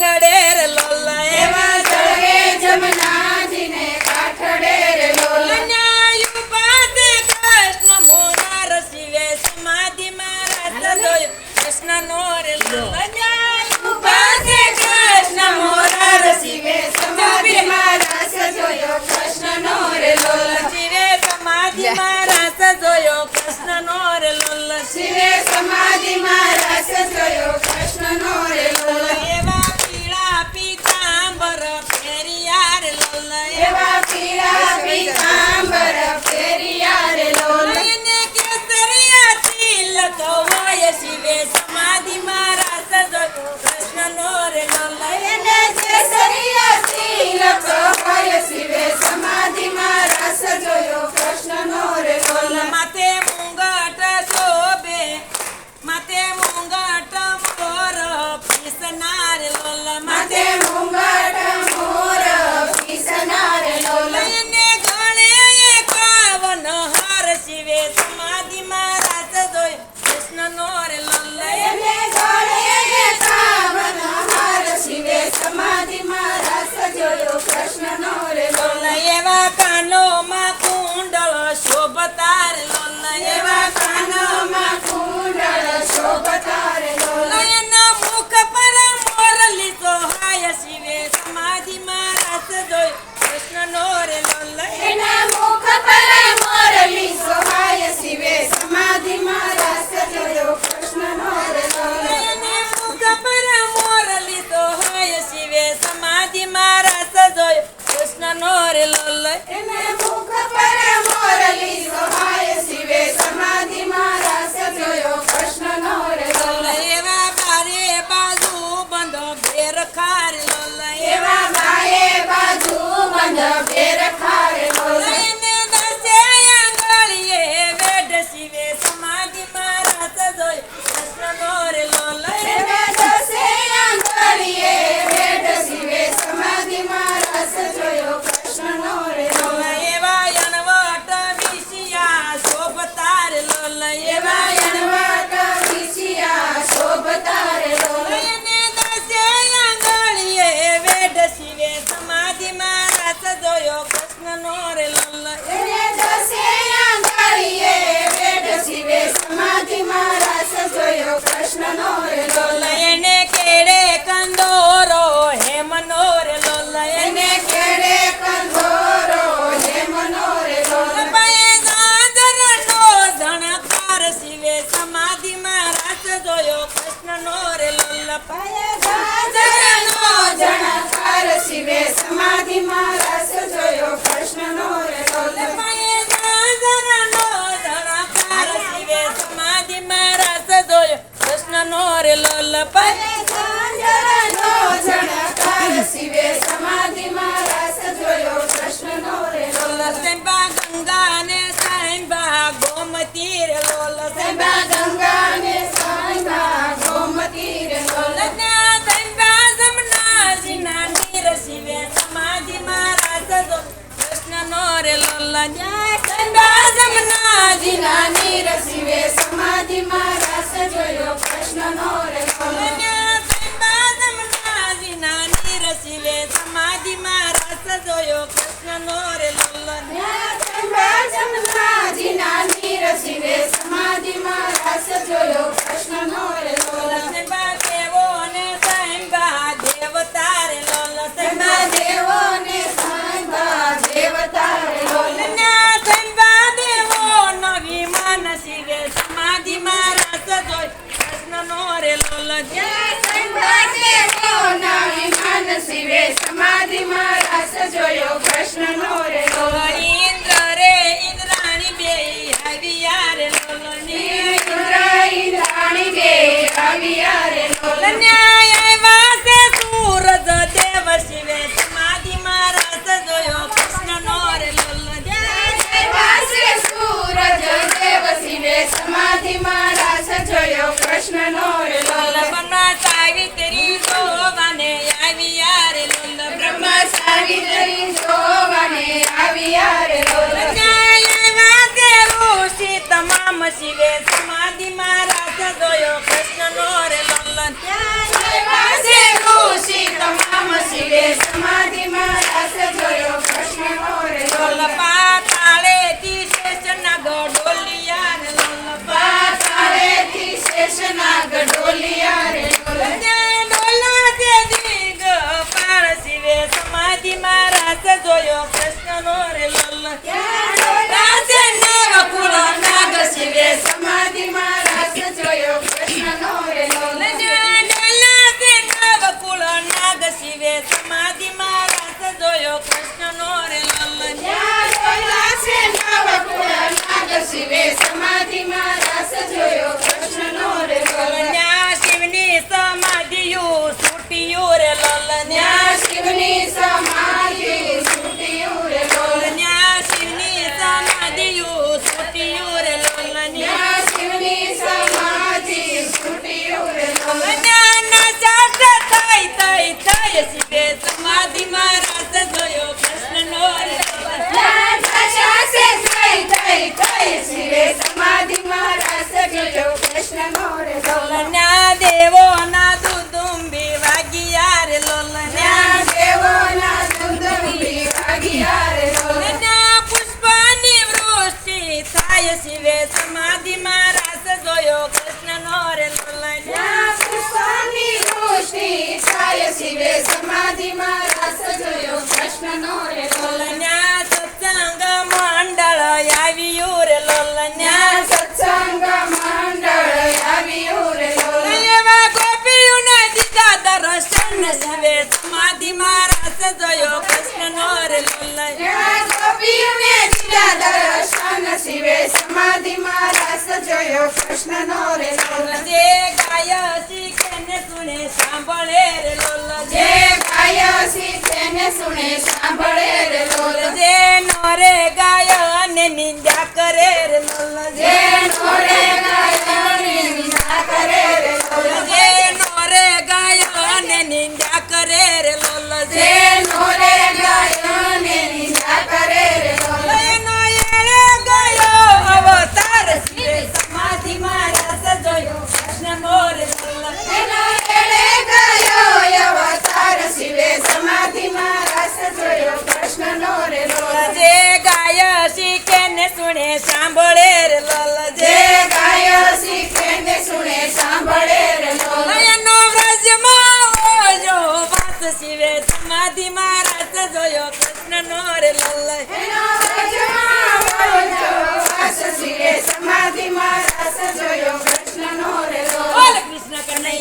કાઠડે રે લોલ એવા જળગે જમનાજીને કાઠડે રે લોલ ન્યાયુ પાસે કૃષ્ણ મોરાર શિવે સમાધિમાં રાસ જોયો કૃષ્ણ નો રે લોલ ન્યાયુ પાસે કૃષ્ણ મોરાર શિવે સમાધિમાં રાસ જોયો કૃષ્ણનો રે લોલ શિવે સમાધિમાં રાસ જોયો કૃષ્ણ નો રે લોલ શિવે સમાધિમાં રાસ જોયો કૃષ્ણનો રે લોલ એવા પીળા પીતાંબર ફેરિયા રે લોલ એવા પીળા પીતાંબર ફેરિયા રે લોલ એને કેસરિયા તિલક હોય શિવે સમાધિમાં રાસ જોયો કૃષ્ણ નો રે લોલ એને કેસરિયા તિલક હોય શિવે સમાધિમાં રાસ જોયો કૃષ્ણનો રે લોલ માથે મુંગટ શોભે માથે મુંગટ મોર પીસનાર લોલ માથે મુંગટ મોર પીસના રે લોલ એને ગળે કાવન હાર શિવે સમાધિમાં રાસ જોયો કૃષ્ણ નો રે લોલ એને ગળે કાવન હાર શિવે સમાધિમાં રાસ જોયો કૃષ્ણનો રે લોલ એવા કાનોમાં કુંડળ શોભતાર લોલ એવા કાનોમાં કુંડળ શોભતા રે લોલ એના મુખ પર મોરલી સોહાય શિવે સમાધિમાં રાસ જોયો કૃષ્ણ નો રે લોલ એના મુખ પર મોરલી સોહાય શિવે સમાધિમાં રાસ જોયો કૃષ્ણનો રે લોલ એને મુખ પર મોરલી સોહાય શિવે સમાધિમાં રાસ જોયો કૃષ્ણ નો રે લોલ એને મુખ પર મોરલી સોહાય શિવે સમાધિમાં રાસ જોયો કૃષ્ણનો રે લોલ એવા બારે બાજુ બંધ ભેર ખાર લોલ એવા બાએ બાજુ બંધ ભેર ખારે લોલ એને દસે આંગળીએ વેઢ શિવે સમાધિમાં રાસ જોયો કૃષ્ણ નો રે લોલ એને દસે આંગળીએ વેઢ શિવે સમાધિમાં રાસ જોયો કૃષ્ણનો રે લોલ એવા અણવટ વિષિયા શોભતાર લોલ એવા અણવટ વિષિયા શોભતા રે લોલ એને દસે આંગળીએ વેઢ શિવે સમાધિમાં રાસ જોયો કૃષ્ણ નો રે લોલ એને દસે આંગળીએ વેઢ શિવે સમાધિમાં રાસ જોયો કૃષ્ણનો રે લોલ એને કેડે કંદોરો હેમનો રે લોલ એને કેડે કંદોરો હેમનો રે લોલ પાયે ગાજરનો ધણકાર શિવે સમાધિમાં રાસ જોયો કૃષ્ણ નો રે લોલ પાયે ગાજરનો જણકાર શિવે સમાધિમાં રાસ જોયો કૃષ્ણનો રે લોલ પાયે ગાજરનો ધણકાર શિવે સમાધિમાં રાસ જોયો કૃષ્ણ નો રે લોલ પાયે ગાજરનો જણકાર શિવે સમાધિમાં રાસ જોયો કૃષ્ણનો રે લોલ સંબા ગંગા ને સાંભા ગોમતી રે લોલ સંબા ગંગા ને સાંભા ગોમતી રે લોલ સંબા જમના જીના નીર શિવે સમાધિમાં રાસ જો કૃષ્ણ નો રે લોલ સંબા જમના જીના નીર શિવે સમાધિમાં રાસ જોયો કૃષ્ણનો રે લોલ સંબા જમના જીના નીર શિવે સમાધિમાં રાસ જોયો કૃષ્ણ નો રે લોલ સંબા જમનાજીના નીર શિવે સમાધિમાં રાસ જોયો કૃષ્ણનો રે લોલ સંબા દેવો ને સંબા દેવતા રે લોલ સંબા દેવો ને સાંભા દેવતા રે લોલ સંબા દેવો નવી માન શિવે સમાધિમાં રાસ જોયો કૃષ્ણ નો રે લોલ સંબા દેવો ના વિમાન શિવે સમાધિમાં રાસ જોયો કૃષ્ણનો રે લોલ ઇન્દ્ર રે ઇન્દ્રાણી બે આવ્યા રે લોલ ઇન્દ્રાણી બે આવ્યા રે લોલ ન્યાય વાસે સૂરજ દેવ શિવે સમાધિમાં રાસ જોયો કૃષ્ણ નો રે લોલ વાસે સૂરજ દેવ શિવે સમાધિમાં રાસ જોયો કૃષ્ણનો રે લોલ બ્રહ્મા સાવિત્રી જોવાને આવ્યા રે લોલ બ્રહ્મા સાવિત્રી જોવાને આવ્યા રે લોલ ન્યાય વાસે ઋષિ તમામ શિવે સમાધિમાં રાસ જોયો કૃષ્ણનો રે લોલન આવ્યા છે ઋષિ તમામ શિવે સમાધિમાં રાસ જોયો કૃષ્ણનો રે લોલ લોલ. પાતાળેથી શેષનાગ ડોલિયા રે લોલ પાતાળેથી શેષનાગ ડોલિયા રે લોલ. ડોલા તે દિગ પાર શિવે સમાધિમાં રાસ જોયો કૃષ્ણનો રે લોલ રાસે નવકુળ નાગ શિવે સમાધિમાં રાસ જોયો કૃષ્ણનો રે લોલ. નવકુળ નાગ શિવે સમાધિમાં રાસ જોયો કૃષ્ણનો રે લોલ રાસે નવકુળ નાગ શિવે સમાધિમાં રાસ જોયો કૃષ્ણનો રે લોલ. ન્યા શિવની સમાધિયું છૂટ્યું રે લોલ ત્યાં શિવની સમાધિ છૂટ્યું રે લોલ. ન્યા શિવની સમાધિયું છૂટ્યું રે લોલ ત્યાં શિવની સમાધિ છૂટ્યું રે લોલ. ન્યાના ચાટ થઈ થઈ થઈ શિવે સમાધિમાં રાસ જોયો કૃષ્ણનો રે લોલ ત્યાં દશાસે થઈ થઈ થઈ શિવે સમાધિમાં રાસ જોયો કૃષ્ણનો રે લોલ. ન્યા દેવોના દુદુંબી વાગ્યા રે લોલ ત્યાં દેવોના દુંદુભી વાગ્યા રે લોલ. ન્યા પુષ્પની વૃષ્ટિ થાય શિવે સમાધિમાં રાસ જોયો કૃષ્ણનો રે લોલ ત્યાં પુષ્પની વૃષ્ટિ થાય શિવે સમાધિમાં રાસ જોયો કૃષ્ણનો રે લોલ. ન્યા સત્સંગ મંડળ આવ્યું રે લોલ ન્યા ત્યાં સત્સંગ મંડળ આવ્યું રે લોલ. એવા ગોપીઓને દીધા દર્શન શિવે સમાધિમાં રાસ જોયો કૃષ્ણનો રે લોલ ત્યાં ગોપીઓને દીધા દર્શન શિવે સમાધિમાં રાસ જોયો કૃષ્ણનો રે લોલ. જે ગાય શીખે ને સુને સાંભળે રે લોલ જે ગાય શીખે ને સુણે સાંભળે રે લોલ. જે નોરે ગાય અને નિંદા કરે રે લોલ જે નોરે ગાયની નિંદા કરે રે લોલ. જે નોરે ગાય અને નિંદા કરે રે લોલ જે નોરે ગાયની નિંદા કરે રે લોલ. એનો એળે ગયો અવતાર શિવે સમાધિમાં રાસ જોયો કૃષ્ણનો રે લોલ એનો એળે ગયો અવતાર શિવે સમાધિમાં રાસ જોયો કૃષ્ણનો રે લોલ. જે ગાય શીખે ને સુણે સાંભળે રે લોલ જે ગાય શીખે ને સુણે સાંભળે રે લોલ. એનો વ્રજમાં ઓજો વાસ શિવે સમાધિમાં રાસ જોયો કૃષ્ણનો રે લોલ એનો વ્રજમાં વળજો વાસ શિવે સમાધિમાં રાસ જોયો કૃષ્ણનો રે લોલ. બોલ કૃષ્ણ કનૈયા